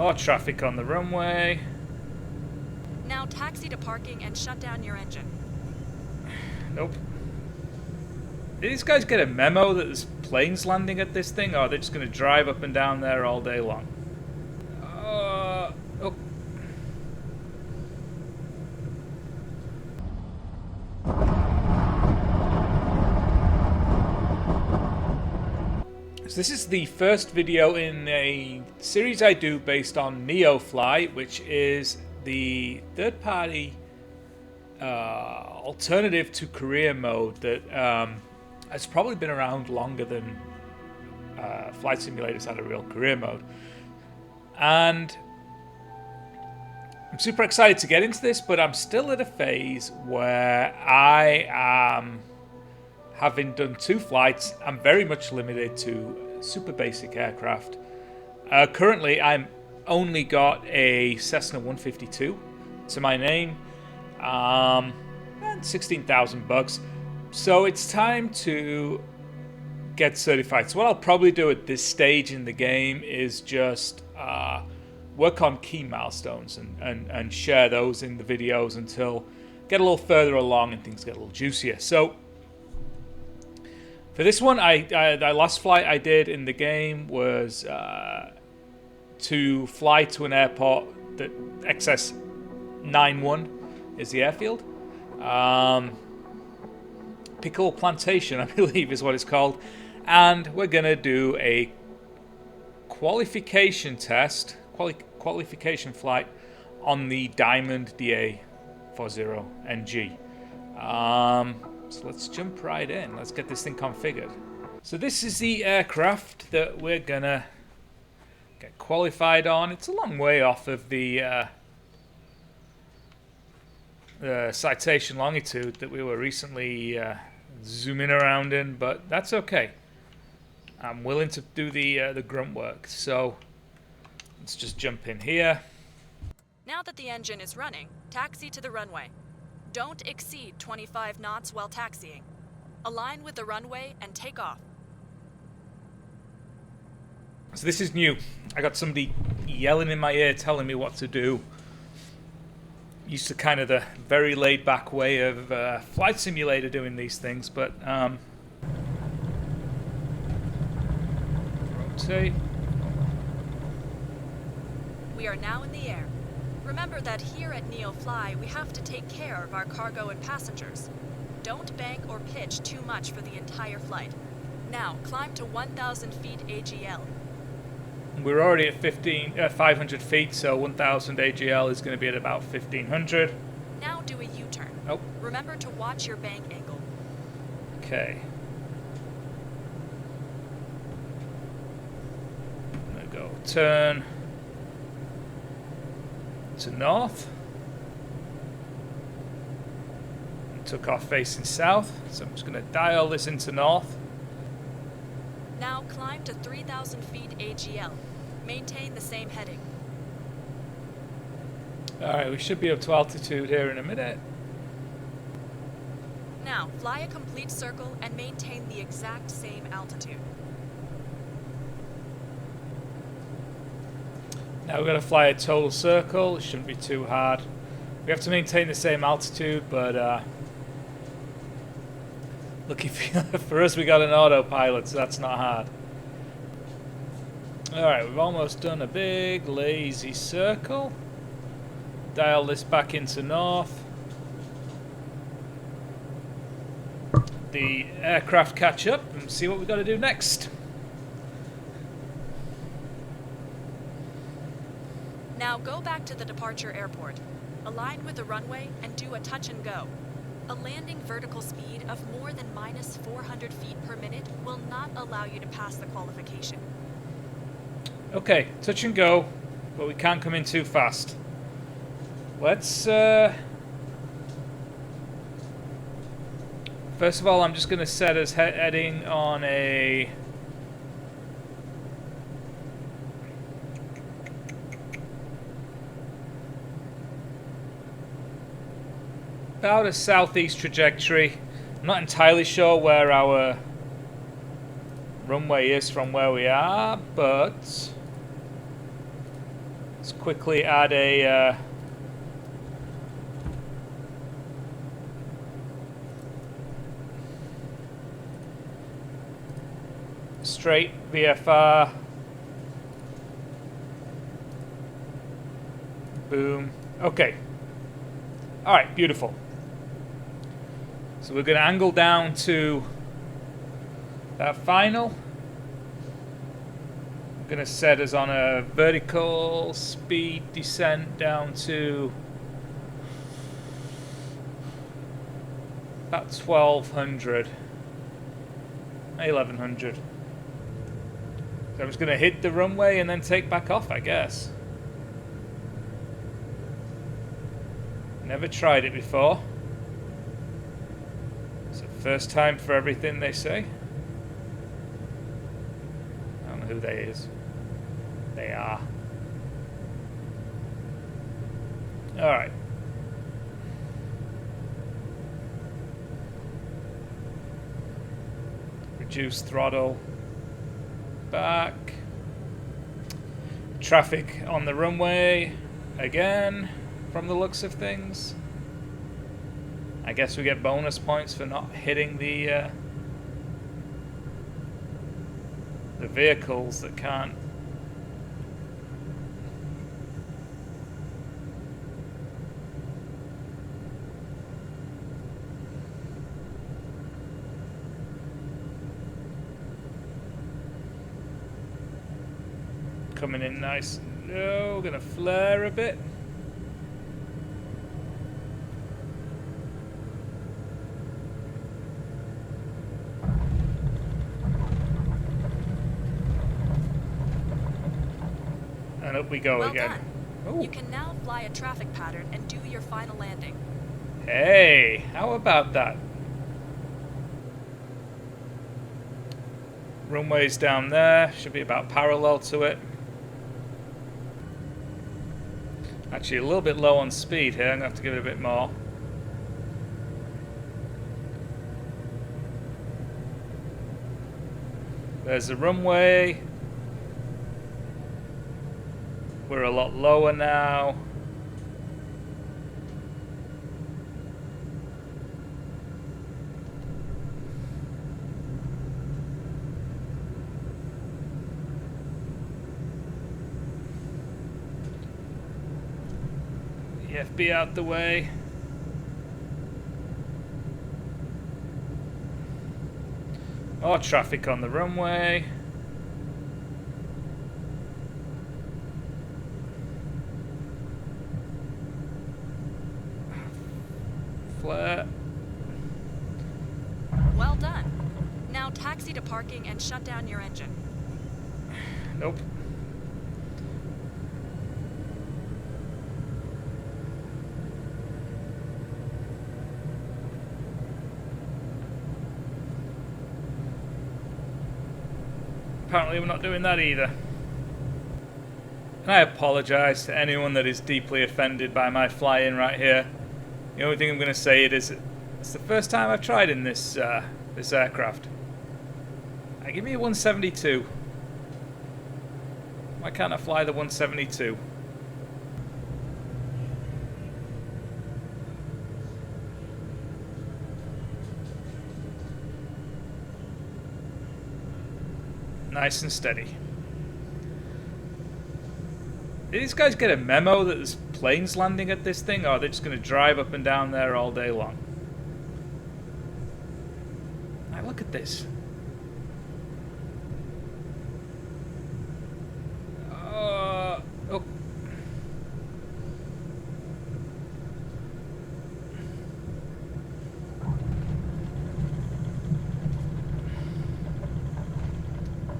More traffic on the runway. Now taxi to parking and shut down your engine. Nope. Did these guys get a memo that there's planes landing at this thing, or are they just going to drive up and down there all day long? Oh. So this is the first video in a series I do based on NeoFly, which is the third-party alternative to career mode that has probably been around longer than flight simulators had a real career mode. And I'm super excited to get into this, but I'm still at a phase where I am, having done 2 flights, I'm very much limited to super basic aircraft. Currently, I'm only got a Cessna 152 to my name, and $16,000. So it's time to get certified. So what I'll probably do at this stage in the game is just work on key milestones and share those in the videos until get a little further along and things get a little juicier. So for this one, the last flight I did in the game was to fly to an airport that XS 91 is the airfield. Pickle Plantation, I believe, is what it's called. And we're going to do a qualification test, qualification flight on the Diamond DA-40 NG. So let's jump right in. Let's get this thing configured. So this is the aircraft that we're going to get qualified on. It's a long way off of the citation longitude that we were recently zooming around in, but that's okay. I'm willing to do the grunt work, so let's just jump in here. Now that the engine is running, taxi to the runway. Don't exceed 25 knots while taxiing. Align with the runway and take off. So this is new. I got somebody yelling in my ear telling me what to do. Used to kind of the very laid back way of flight simulator doing these things, but rotate. We are now in the air. Remember that here at NeoFly, we have to take care of our cargo and passengers. Don't bank or pitch too much for the entire flight. Now, climb to 1,000 feet AGL. We're already at 500 feet, so 1,000 AGL is going to be at about 1,500. Now do a U-turn. Oh. Remember to watch your bank angle. Okay. I'm going to go turn to north. And took off facing south, so I'm just going to dial this into north. Now climb to 3,000 feet AGL. Maintain the same heading. Alright, we should be up to altitude here in a minute. Now, fly a complete circle and maintain the exact same altitude. Now we're going to fly a total circle. It shouldn't be too hard. We have to maintain the same altitude, but lucky for us, we got an autopilot, so that's not hard. Alright, we've almost done a big lazy circle. Dial this back into north. The aircraft catch up and see what we've got to do next. Now go back to the departure airport. Align with the runway and do a touch and go. A landing vertical speed of more than minus 400 feet per minute will not allow you to pass the qualification. Okay, touch and go, but we can't come in too fast. Let's first of all, I'm just going to set us heading on about a southeast trajectory. I'm not entirely sure where our runway is from where we are, but Let's quickly add a straight VFR. Boom. Okay. Alright, beautiful. So we're going to angle down to that final. I'm going to set us on a vertical speed descent down to about 1200. 1100. So I'm just going to hit the runway and then take back off, I guess. Never tried it before. It's the first time for everything, they say. I don't know who they is. They are. Alright. Reduce throttle. Back. Traffic on the runway. Again. From the looks of things. I guess we get bonus points for not hitting the vehicles that can't. Coming in nice. No, gonna flare a bit. And up we go well again. Done. Ooh. You can now fly a traffic pattern and do your final landing. Hey, how about that? Runway's down there, should be about parallel to it. Actually a little bit low on speed here, I'm going to have to give it a bit more. There's the runway. We're a lot lower now. EFB out the way. More traffic on the runway. Flare. Well done. Now taxi to parking and shut down your engine. Nope. Apparently we're not doing that either. And I apologise to anyone that is deeply offended by my flying right here. The only thing I'm going to say is it's the first time I've tried in this this aircraft. Give me a 172. Why can't I fly the 172? Nice and steady. Did these guys get a memo that there's planes landing at this thing, or are they just going to drive up and down there all day long? Now look at this. Oh.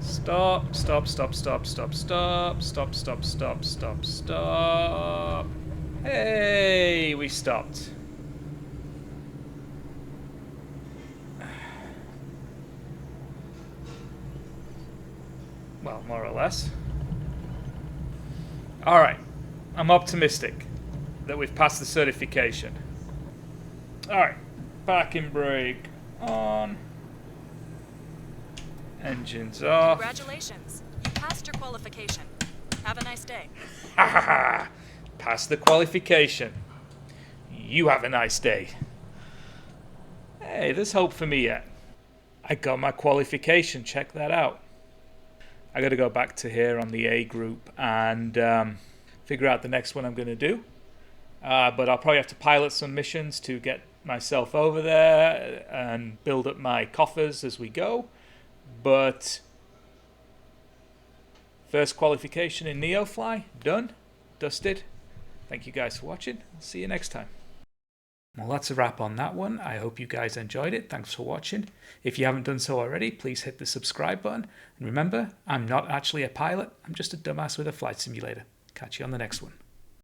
Stop, stop, stop, stop, stop, stop, stop, stop, stop, stop, stop. Hey, we stopped. Well, more or less. Alright, I'm optimistic that we've passed the certification. Alright, parking brake on. Engines off. Congratulations. You passed your qualification. Have a nice day. Ha ha ha! Pass the qualification. You have a nice day. Hey, there's hope for me yet. I got my qualification, check that out. I got to go back to here on the A group and figure out the next one I'm going to do. But I'll probably have to pilot some missions to get myself over there and build up my coffers as we go. But first qualification in NeoFly, done, dusted. Thank you guys for watching. I'll see you next time. Well, that's a wrap on that one. I hope you guys enjoyed it. Thanks for watching. If you haven't done so already, please hit the subscribe button. And remember, I'm not actually a pilot. I'm just a dumbass with a flight simulator. Catch you on the next one.